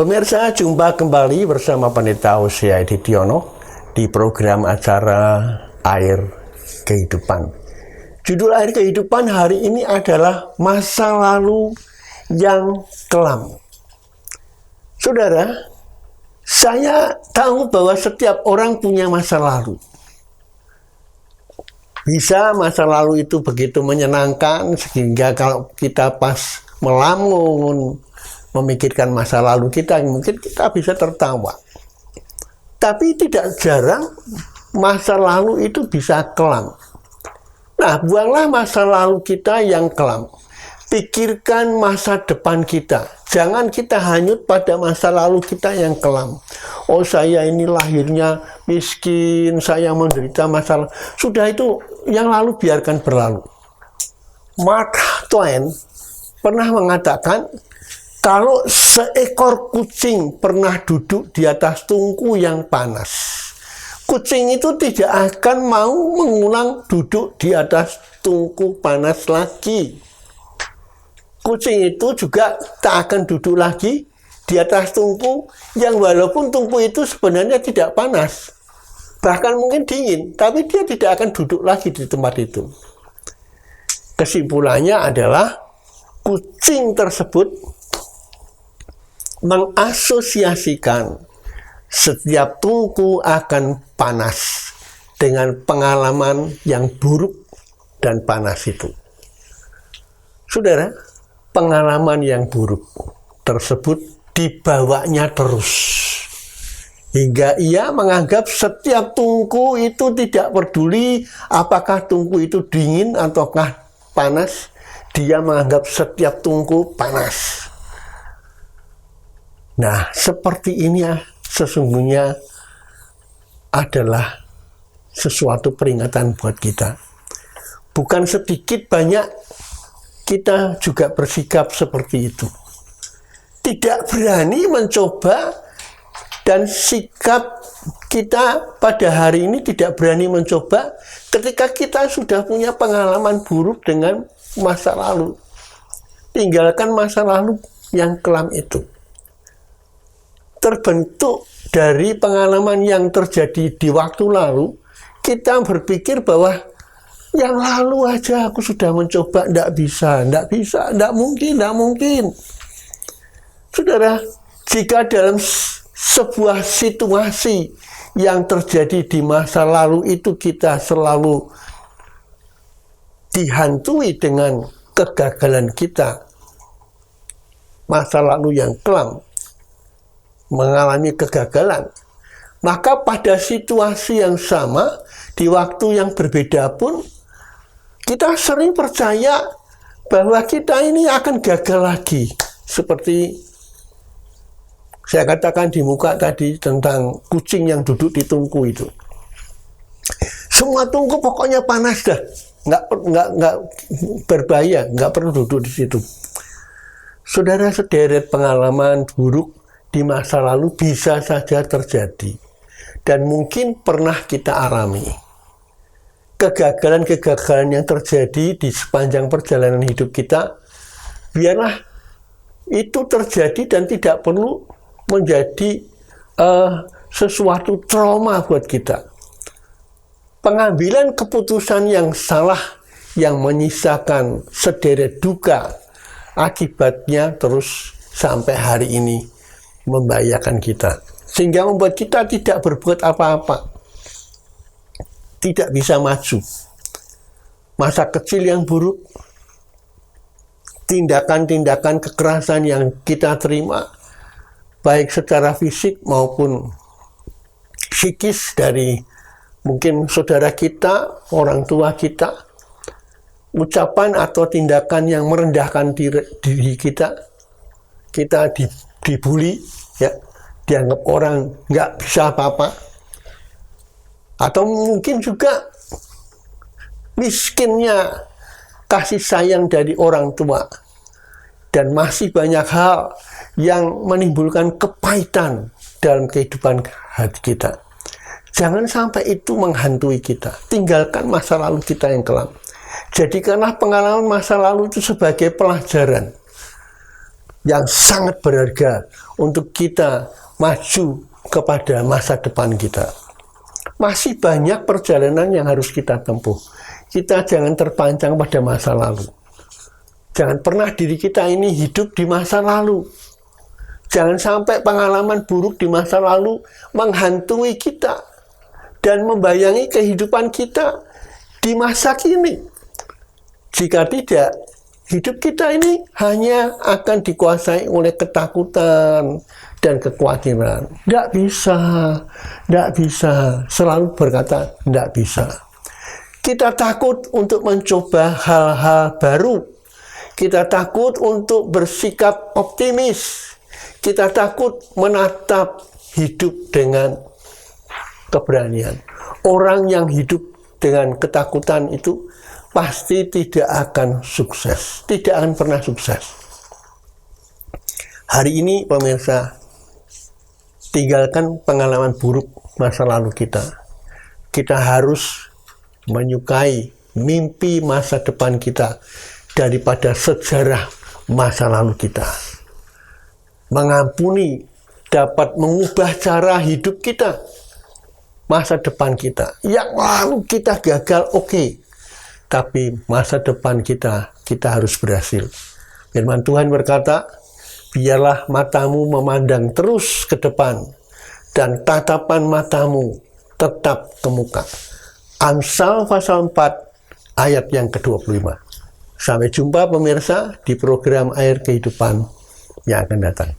Pemirsa, jumpa kembali bersama Pendeta Hosea Didiono di program acara Air Kehidupan. Judul Air Kehidupan hari ini adalah masa lalu yang kelam. Saudara, saya tahu bahwa setiap orang punya masa lalu. Bisa masa lalu itu begitu menyenangkan sehingga kalau kita pas melamun memikirkan masa lalu kita, mungkin kita bisa tertawa. Tapi tidak jarang masa lalu itu bisa kelam. Nah, buanglah masa lalu kita yang kelam. Pikirkan masa depan kita. Jangan kita hanyut pada masa lalu kita yang kelam. Oh, saya ini lahirnya miskin, saya menderita masalah. Sudah itu, yang lalu biarkan berlalu. Mark Twain pernah mengatakan, kalau seekor kucing pernah duduk di atas tungku yang panas, kucing itu tidak akan mau mengulang duduk di atas tungku panas lagi. Kucing itu juga tak akan duduk lagi di atas tungku yang walaupun tungku itu sebenarnya tidak panas, bahkan mungkin dingin, tapi dia tidak akan duduk lagi di tempat itu. Kesimpulannya adalah kucing tersebut mengasosiasikan setiap tungku akan panas dengan pengalaman yang buruk dan panas itu. Saudara, pengalaman yang buruk tersebut dibawanya terus hingga ia menganggap setiap tungku itu tidak peduli apakah tungku itu dingin ataukah panas, dia menganggap setiap tungku panas. Nah, seperti ini sesungguhnya adalah sesuatu peringatan buat kita. Bukan sedikit banyak kita juga bersikap seperti itu. Tidak berani mencoba, dan sikap kita pada hari ini tidak berani mencoba ketika kita sudah punya pengalaman buruk dengan masa lalu. Tinggalkan masa lalu yang kelam itu. Terbentuk dari pengalaman yang terjadi di waktu lalu, kita berpikir bahwa yang lalu aja aku sudah mencoba, tidak bisa, tidak mungkin. Saudara, jika dalam sebuah situasi yang terjadi di masa lalu itu kita selalu dihantui dengan kegagalan kita, masa lalu yang kelam, mengalami kegagalan, maka pada situasi yang sama, di waktu yang berbeda pun, kita sering percaya bahwa kita ini akan gagal lagi. Seperti saya katakan di muka tadi tentang kucing yang duduk di tungku itu. Semua tungku pokoknya panas dah, nggak berbahaya, nggak perlu duduk di situ. Saudara, sederet pengalaman buruk di masa lalu bisa saja terjadi dan mungkin pernah kita alami. Kegagalan-kegagalan yang terjadi di sepanjang perjalanan hidup kita, biarlah itu terjadi dan tidak perlu menjadi sesuatu trauma buat kita. Pengambilan keputusan yang salah yang menyisakan sederet duka, akibatnya terus sampai hari ini membahayakan kita, sehingga membuat kita tidak berbuat apa-apa, tidak bisa maju. Masa kecil yang buruk, tindakan-tindakan kekerasan yang kita terima, baik secara fisik maupun psikis dari mungkin saudara kita, orang tua kita, ucapan atau tindakan yang merendahkan diri kita dibully, ya, dianggap orang nggak bisa apa-apa, atau mungkin juga miskinnya kasih sayang dari orang tua, dan masih banyak hal yang menimbulkan kepahitan dalam kehidupan hati kita. Jangan sampai itu menghantui kita. Tinggalkan masa lalu kita yang kelam. Jadikanlah pengalaman masa lalu itu sebagai pelajaran. yang sangat berharga untuk kita maju kepada masa depan kita. Masih banyak perjalanan yang harus kita tempuh. Kita jangan terpancang pada masa lalu. Jangan pernah diri kita ini hidup di masa lalu. Jangan sampai pengalaman buruk di masa lalu menghantui kita dan membayangi kehidupan kita di masa kini. Jika tidak, hidup kita ini hanya akan dikuasai oleh ketakutan dan kekhawatiran. Tidak bisa. Selalu berkata, tidak bisa. Kita takut untuk mencoba hal-hal baru. Kita takut untuk bersikap optimis. Kita takut menatap hidup dengan keberanian. Orang yang hidup dengan ketakutan itu pasti tidak akan sukses. Tidak akan pernah sukses. Hari ini pemirsa, tinggalkan pengalaman buruk masa lalu kita. Kita harus menyukai mimpi masa depan kita daripada sejarah masa lalu kita. Mengampuni dapat mengubah cara hidup kita, masa depan kita. Yang lalu kita gagal, oke. Tapi masa depan kita harus berhasil. Firman Tuhan berkata, biarlah matamu memandang terus ke depan, dan tatapan matamu tetap ke muka. Amsal pasal 4 ayat yang ke-25. Sampai jumpa pemirsa di program Air Kehidupan yang akan datang.